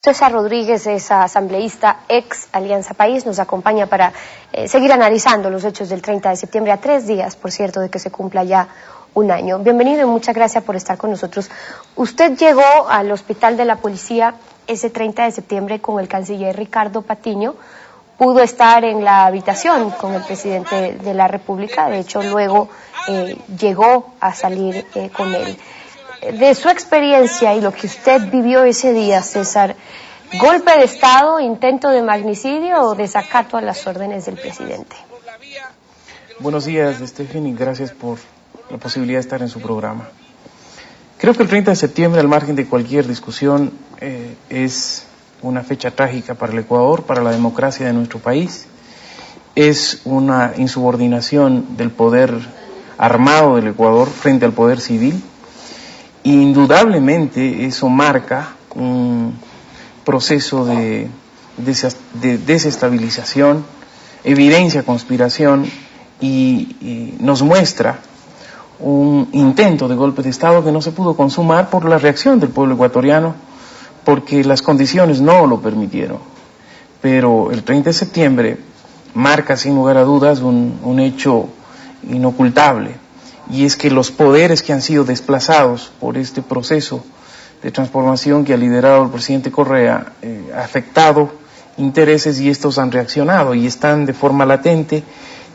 César Rodríguez es asambleísta ex Alianza País, nos acompaña para seguir analizando los hechos del 30 de septiembre, a 3 días, por cierto, de que se cumpla ya un año. Bienvenido y muchas gracias por estar con nosotros. Usted llegó al Hospital de la Policía ese 30 de septiembre con el canciller Ricardo Patiño, pudo estar en la habitación con el presidente de la República, de hecho luego llegó a salir con él. De su experiencia y lo que usted vivió ese día, César, ¿golpe de Estado, intento de magnicidio o desacato a las órdenes del presidente? Buenos días, Stephanie, gracias por la posibilidad de estar en su programa. Creo que el 30 de septiembre, al margen de cualquier discusión, es una fecha trágica para el Ecuador, para la democracia de nuestro país. Es una insubordinación del poder armado del Ecuador frente al poder civil. Indudablemente eso marca un proceso de desestabilización, evidencia conspiración y nos muestra un intento de golpe de Estado que no se pudo consumar por la reacción del pueblo ecuatoriano, porque las condiciones no lo permitieron. Pero el 30 de septiembre marca sin lugar a dudas un hecho inocultable. Y es que los poderes que han sido desplazados por este proceso de transformación que ha liderado el presidente Correa ha afectado intereses y estos han reaccionado y están de forma latente,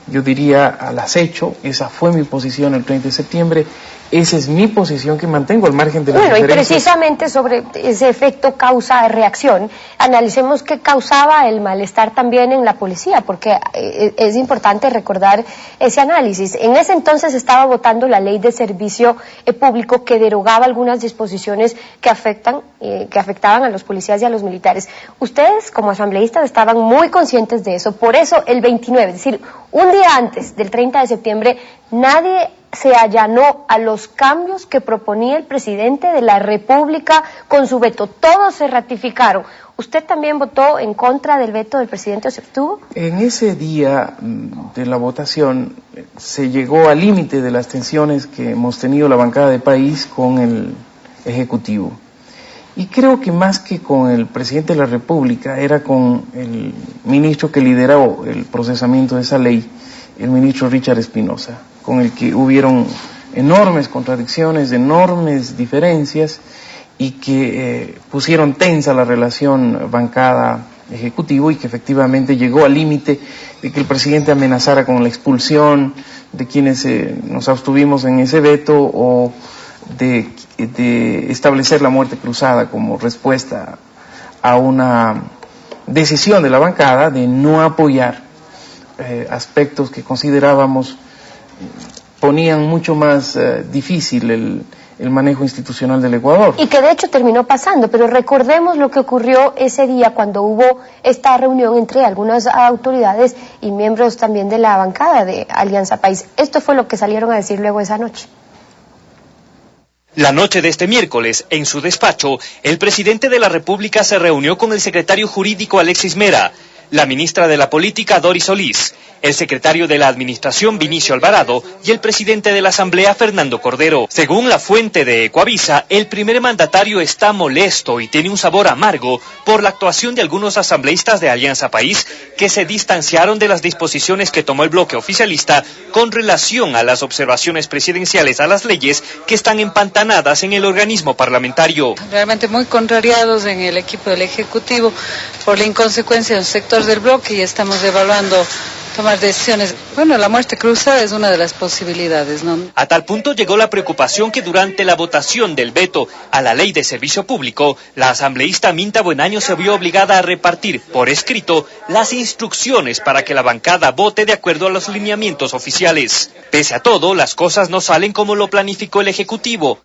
yo diría al acecho. Esa fue mi posición el 30 de septiembre, esa es mi posición que mantengo al margen de las diferencias. Y precisamente sobre ese efecto causa-reacción, analicemos qué causaba el malestar también en la policía, porque es importante recordar ese análisis. En ese entonces estaba votando la ley de servicio público que derogaba algunas disposiciones que afectaban a los policías y a los militares. Ustedes, como asambleístas, estaban muy conscientes de eso, por eso el 29, es decir, un día antes del 30 de septiembre, nadie se allanó a los cambios que proponía el presidente de la República con su veto. Todos se ratificaron. ¿Usted también votó en contra del veto del presidente o se abstuvo? En ese día de la votación se llegó al límite de las tensiones que hemos tenido la bancada de País con el Ejecutivo. Y creo que más que con el presidente de la República, era con el ministro que lideró el procesamiento de esa ley, el ministro Richard Espinosa, con el que hubieron enormes contradicciones, enormes diferencias y que pusieron tensa la relación bancada-ejecutivo y que efectivamente llegó al límite de que el presidente amenazara con la expulsión de quienes nos abstuvimos en ese veto o de establecer la muerte cruzada como respuesta a una decisión de la bancada de no apoyar aspectos que considerábamos ponían mucho más difícil el manejo institucional del Ecuador. Y que de hecho terminó pasando, pero recordemos lo que ocurrió ese día cuando hubo esta reunión entre algunas autoridades y miembros también de la bancada de Alianza País. Esto fue lo que salieron a decir luego esa noche. La noche de este miércoles, en su despacho, el presidente de la República se reunió con el secretario jurídico Alexis Mera, la ministra de la Política Doris Solís, el secretario de la Administración Vinicio Alvarado y el presidente de la Asamblea Fernando Cordero. Según la fuente de Ecuavisa, el primer mandatario está molesto y tiene un sabor amargo por la actuación de algunos asambleístas de Alianza País que se distanciaron de las disposiciones que tomó el bloque oficialista con relación a las observaciones presidenciales a las leyes que están empantanadas en el organismo parlamentario. Realmente muy contrariados en el equipo del Ejecutivo por la inconsecuencia de un sector del bloque y estamos evaluando tomar decisiones. Bueno, la muerte cruzada es una de las posibilidades, ¿no? A tal punto llegó la preocupación que durante la votación del veto a la ley de servicio público, la asambleísta Minta Buenaño se vio obligada a repartir por escrito las instrucciones para que la bancada vote de acuerdo a los lineamientos oficiales. Pese a todo, las cosas no salen como lo planificó el Ejecutivo.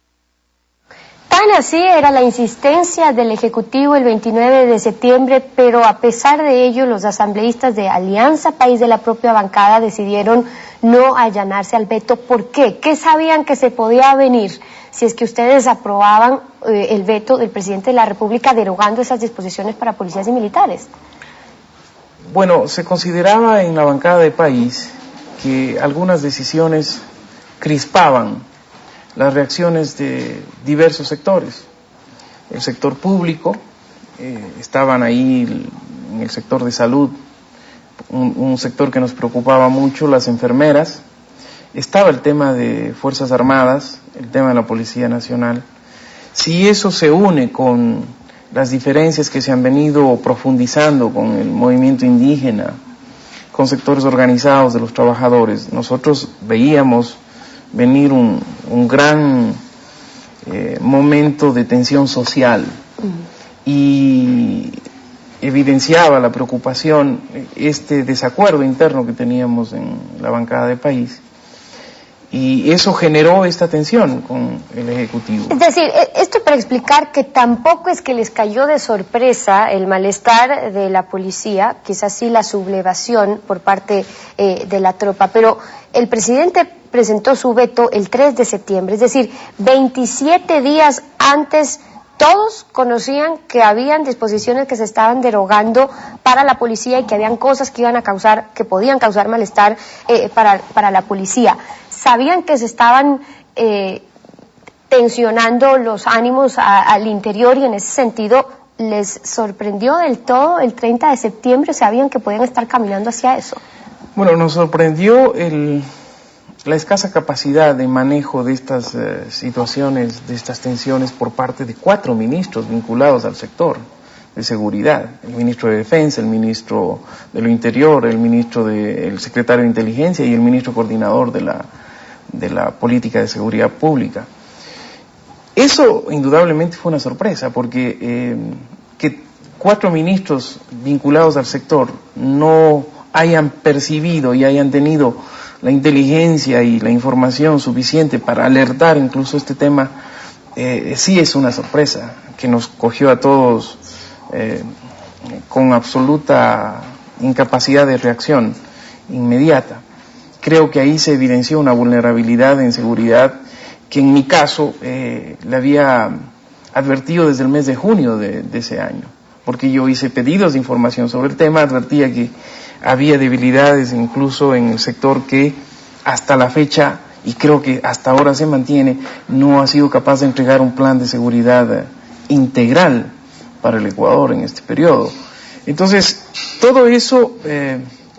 Tan así era la insistencia del Ejecutivo el 29 de septiembre, pero a pesar de ello, los asambleístas de Alianza País de la propia bancada decidieron no allanarse al veto. ¿Por qué? ¿Qué sabían que se podía venir si es que ustedes aprobaban el veto del presidente de la República derogando esas disposiciones para policías y militares? Bueno, se consideraba en la bancada de País que algunas decisiones crispaban las reacciones de diversos sectores. El sector público, estaban ahí en el sector de salud, un sector que nos preocupaba mucho, las enfermeras, estaba el tema de Fuerzas Armadas, el tema de la Policía Nacional. Si eso se une con las diferencias que se han venido profundizando con el movimiento indígena, con sectores organizados de los trabajadores, nosotros veíamos venir un gran momento de tensión social y evidenciaba la preocupación, este desacuerdo interno que teníamos en la bancada de país, y eso generó esta tensión con el Ejecutivo. Es decir, esto para explicar que tampoco es que les cayó de sorpresa el malestar de la policía, quizás sí la sublevación por parte de la tropa, pero el presidente presentó su veto el 3 de septiembre, es decir, 27 días antes. Todos conocían que habían disposiciones que se estaban derogando para la policía y que habían cosas que iban a causar, que podían causar malestar para la policía. Sabían que se estaban tensionando los ánimos al interior y en ese sentido les sorprendió del todo el 30 de septiembre, sabían que podían estar caminando hacia eso. Bueno, nos sorprendió la escasa capacidad de manejo de estas situaciones, de estas tensiones por parte de 4 ministros vinculados al sector de seguridad: el ministro de Defensa, el ministro de lo Interior, el secretario de Inteligencia y el ministro coordinador de la política de seguridad pública. Eso indudablemente fue una sorpresa, porque que 4 ministros vinculados al sector no hayan percibido y hayan tenido la inteligencia y la información suficiente para alertar incluso este tema, sí es una sorpresa que nos cogió a todos con absoluta incapacidad de reacción inmediata. Creo que ahí se evidenció una vulnerabilidad en seguridad que en mi caso le había advertido desde el mes de junio de ese año, porque yo hice pedidos de información sobre el tema, advertía que había debilidades incluso en el sector que hasta la fecha, y creo que hasta ahora se mantiene, no ha sido capaz de entregar un plan de seguridad integral para el Ecuador en este periodo. Entonces, todo eso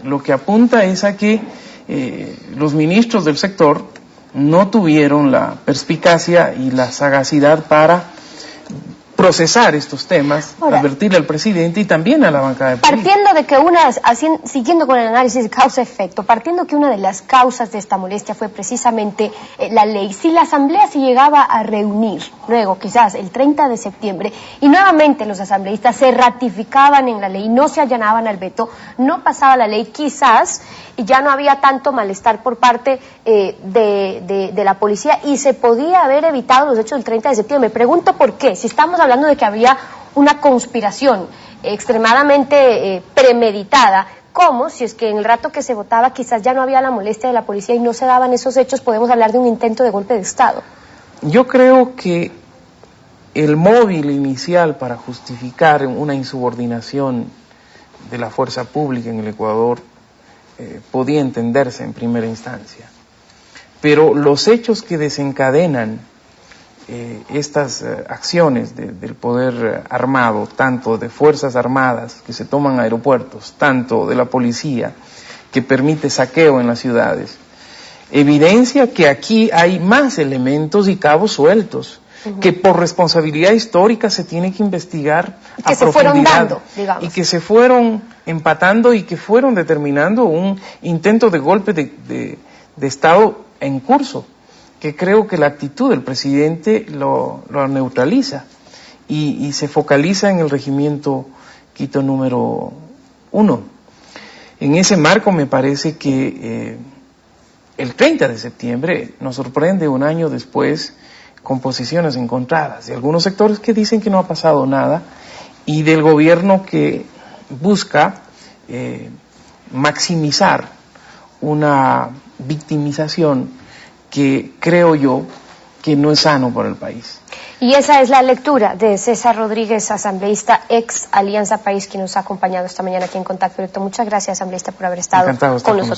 lo que apunta es a que los ministros del sector no tuvieron la perspicacia y la sagacidad para procesar estos temas, ahora, advertirle al presidente y también a la bancada de país. Partiendo de que siguiendo con el análisis de causa-efecto, partiendo que una de las causas de esta molestia fue precisamente la ley, si la asamblea se llegaba a reunir luego, quizás el 30 de septiembre, y nuevamente los asambleístas se ratificaban en la ley, no se allanaban al veto, no pasaba la ley, quizás ya no había tanto malestar por parte de la policía y se podía haber evitado los hechos del 30 de septiembre. Pregunto por qué, si estamos hablando de que había una conspiración extremadamente premeditada, ¿cómo? Si es que en el rato que se votaba quizás ya no había la molestia de la policía y no se daban esos hechos, podemos hablar de un intento de golpe de Estado. Yo creo que el móvil inicial para justificar una insubordinación de la fuerza pública en el Ecuador podía entenderse en primera instancia, pero los hechos que desencadenan estas acciones del poder armado, tanto de Fuerzas Armadas que se toman aeropuertos, tanto de la policía que permite saqueo en las ciudades, evidencia que aquí hay más elementos y cabos sueltos que por responsabilidad histórica se tiene que investigar a profundidad, fueron dando, digamos, y que se fueron empatando y que fueron determinando un intento de golpe de Estado en curso, que creo que la actitud del presidente lo neutraliza y se focaliza en el regimiento Quito número 1. En ese marco me parece que el 30 de septiembre nos sorprende un año después con posiciones encontradas de algunos sectores que dicen que no ha pasado nada y del gobierno que busca maximizar una victimización que creo yo que no es sano para el país. Y esa es la lectura de César Rodríguez, asambleísta ex Alianza País, que nos ha acompañado esta mañana aquí en Contacto Directo. Muchas gracias, asambleísta, por haber estado con nosotros.